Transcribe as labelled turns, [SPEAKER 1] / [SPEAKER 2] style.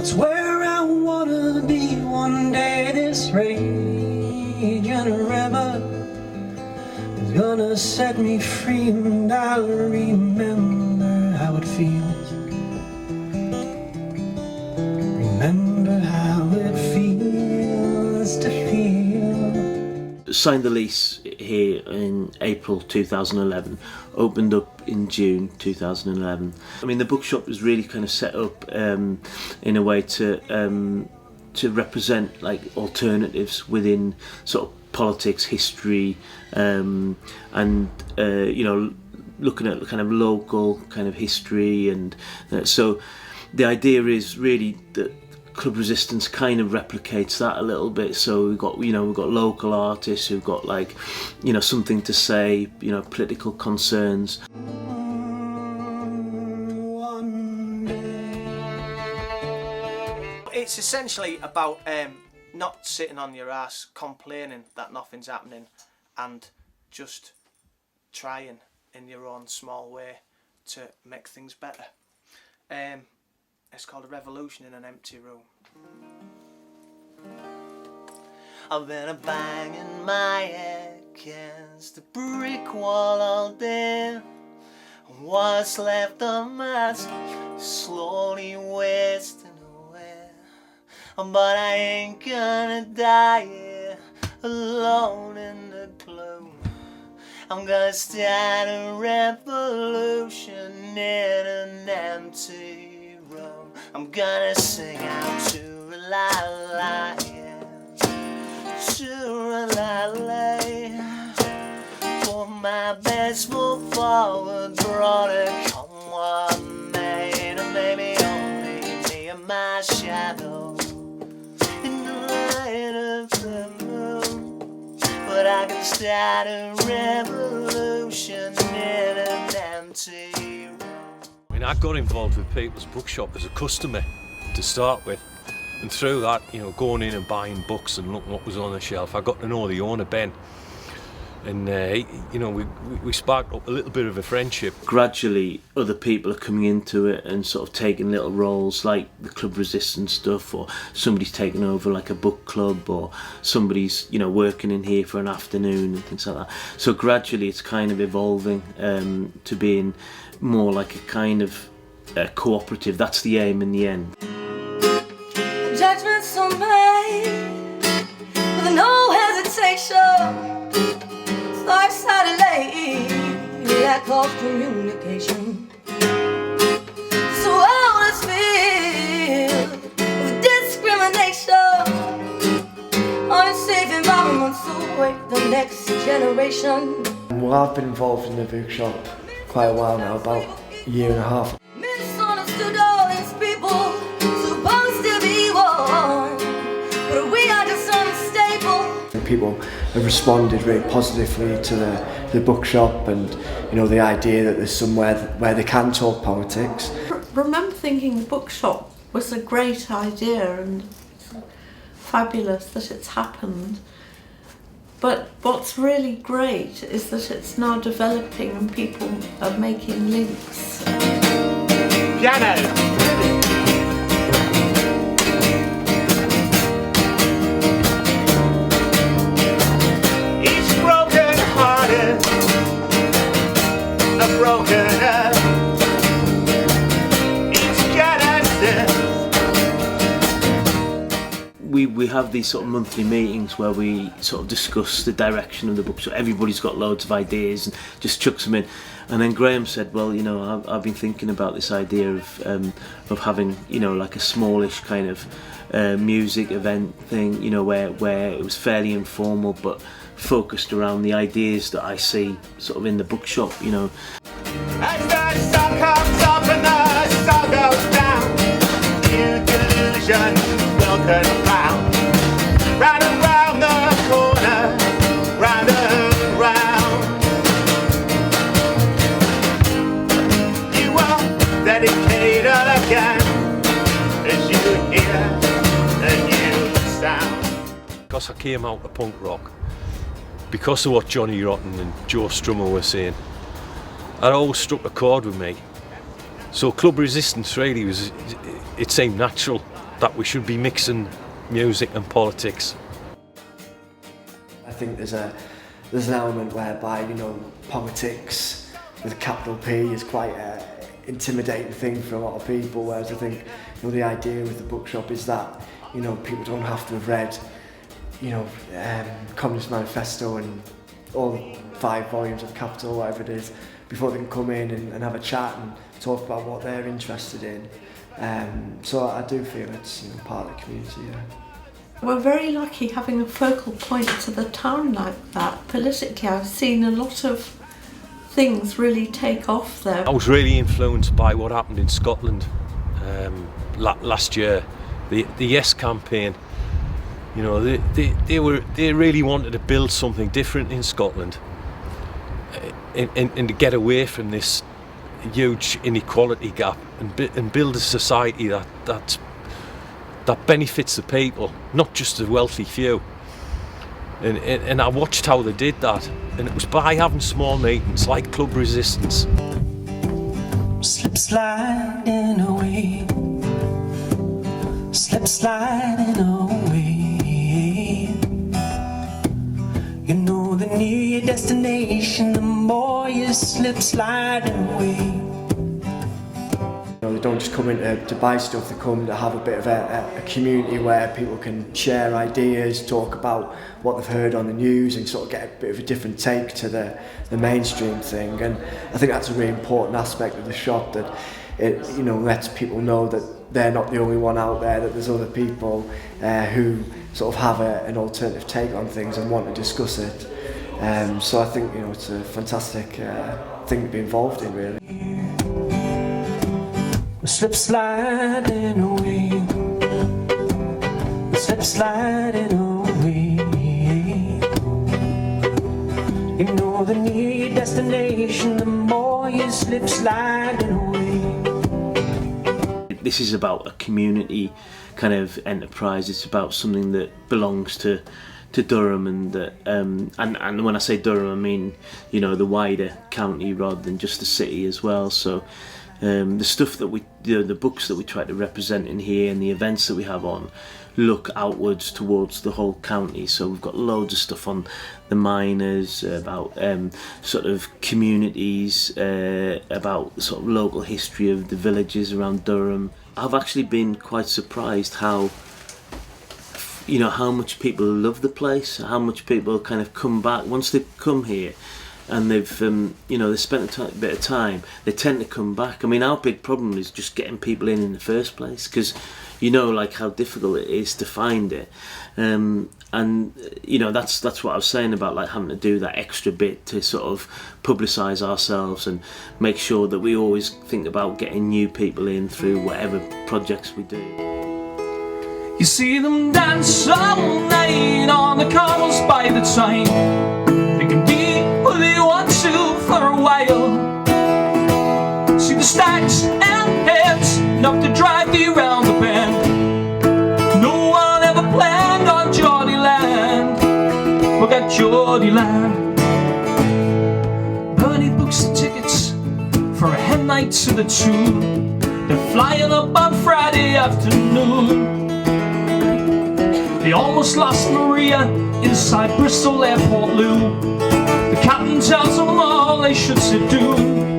[SPEAKER 1] It's where I wanna be one day. This raging river is gonna set me free, and I'll remember how it feels. Remember how it feels to feel.
[SPEAKER 2] Signed the lease here in April 2011, opened up in June 2011. I mean, the bookshop was really kind of set up in a way to represent like alternatives within sort of politics, history, and you know, looking at kind of local kind of history, and so the idea is really that Club Resistance kind of replicates that a little bit. So we've got local artists who've got like, you know, something to say, you know, political concerns.
[SPEAKER 3] It's essentially about not sitting on your ass complaining that nothing's happening, and just trying in your own small way to make things better. It's called A Revolution in an Empty Room. I've been banging my head against the brick wall all day, and what's left of us slowly wasting away. But I ain't gonna die here alone in the gloom. I'm gonna start a revolution in an empty room. I'm gonna sing out to la la, yeah, to la la. Put my best foot forward, brother, come what may. And maybe only me and my shadow in the light of the moon. But I can start a revolution in an empty room.
[SPEAKER 4] I mean, I got involved with People's Bookshop as a customer to start with, and through that, you know, going in and buying books and looking what was on the shelf, I got to know the owner, Ben, and you know, we sparked up a little bit of a friendship.
[SPEAKER 2] Gradually, other people are coming into it and sort of taking little roles, like the Club Resistance stuff, or somebody's taking over like a book club, or somebody's, you know, working in here for an afternoon and things like that. So gradually, it's kind of evolving to being more like a kind of cooperative. That's the aim in the end.
[SPEAKER 5] Judgments are made with no hesitation. Star-sided lady, lack of communication. So I was filled with discrimination. Unsafe environments await the next generation.
[SPEAKER 6] Well, I've been involved in the bookshop quite a while now, about a year and a half.
[SPEAKER 5] Misunderstood all these people, supposed to be one, but we are just unstable.
[SPEAKER 6] People have responded really positively to the bookshop, and you know, the idea that there's somewhere where they can talk politics.
[SPEAKER 7] Remember thinking the bookshop was a great idea and fabulous that it's happened. But what's really great is that it's now developing and people are making links.
[SPEAKER 3] Piano!
[SPEAKER 2] We have these sort of monthly meetings where we sort of discuss the direction of the bookshop. Everybody's got loads of ideas and just chucks them in. And then Graham said, well, you know, I've been thinking about this idea of having, you know, like a smallish kind of music event thing, you know, where it was fairly informal but focused around the ideas that I see sort of in the bookshop, you know.
[SPEAKER 3] As the sun comes up and the sun goes down, new delusions will confound. Round and round the corner, round and round. You are dedicated again as you hear a new sound.
[SPEAKER 4] Because I came out of punk rock, because of what Johnny Rotten and Joe Strummer were saying, that always struck a chord with me. So Club Resistance really was, it seemed natural that we should be mixing music and politics.
[SPEAKER 6] I think there's an element whereby, you know, politics with a capital P is quite an intimidating thing for a lot of people, whereas I think, you know, the idea with the bookshop is that, you know, people don't have to have read, you know, Communist Manifesto and all 5 volumes of Capital, whatever it is, before they can come in and have a chat and talk about what they're interested in. So I do feel it's, you know, part of the community, yeah.
[SPEAKER 7] We're very lucky having a focal point to the town like that. Politically, I've seen a lot of things really take off there.
[SPEAKER 4] I was really influenced by what happened in Scotland last year, the Yes campaign. You know, they really wanted to build something different in Scotland, and to get away from this huge inequality gap and build a society that benefits the people, not just the wealthy few. And I watched how they did that, and it was by having small meetings like Club Resistance.
[SPEAKER 1] Slip sliding away, slip sliding away. You know, the nearer your destination, the more you slip sliding away.
[SPEAKER 6] You know, they don't just come in to buy stuff, they come to have a bit of a community where people can share ideas, talk about what they've heard on the news and sort of get a bit of a different take to the mainstream thing. And I think that's a really important aspect of the shop, that it, you know, lets people know that they're not the only one out there, that there's other people who sort of have an alternative take on things and want to discuss it. So I think, you know, it's a fantastic thing to be involved in, really.
[SPEAKER 1] Slip sliding away, slip sliding away. You know, the nearer your destination, the more you slip sliding away.
[SPEAKER 2] This is about a community kind of enterprise. It's about something that belongs to Durham, and that and when I say Durham, I mean, you know, the wider county rather than just the city as well. So the stuff that the books that we try to represent in here and the events that we have on look outwards towards the whole county. So we've got loads of stuff on the miners, about sort of communities, about sort of local history of the villages around Durham. I've actually been quite surprised how, you know, how much people love the place, how much people kind of come back once they've come here and they've you know, they spent a bit of time, they tend to come back. I mean, our big problem is just getting people in the first place, because you know, like, how difficult it is to find it, and you know, that's what I was saying about, like, having to do that extra bit to sort of publicise ourselves and make sure that we always think about getting new people in through whatever projects we do.
[SPEAKER 1] You see them dance all night on the canals by the Tyne. They can be who they want to for a while. See the stacks and heads enough to drive you round the bend. No one ever planned on Geordie land. Look at Geordie land. Bernie books the tickets for a hen night to the Tune. They're flying up on Friday afternoon. They almost lost Maria inside Bristol Airport Loo. The captain tells them all they should sit down.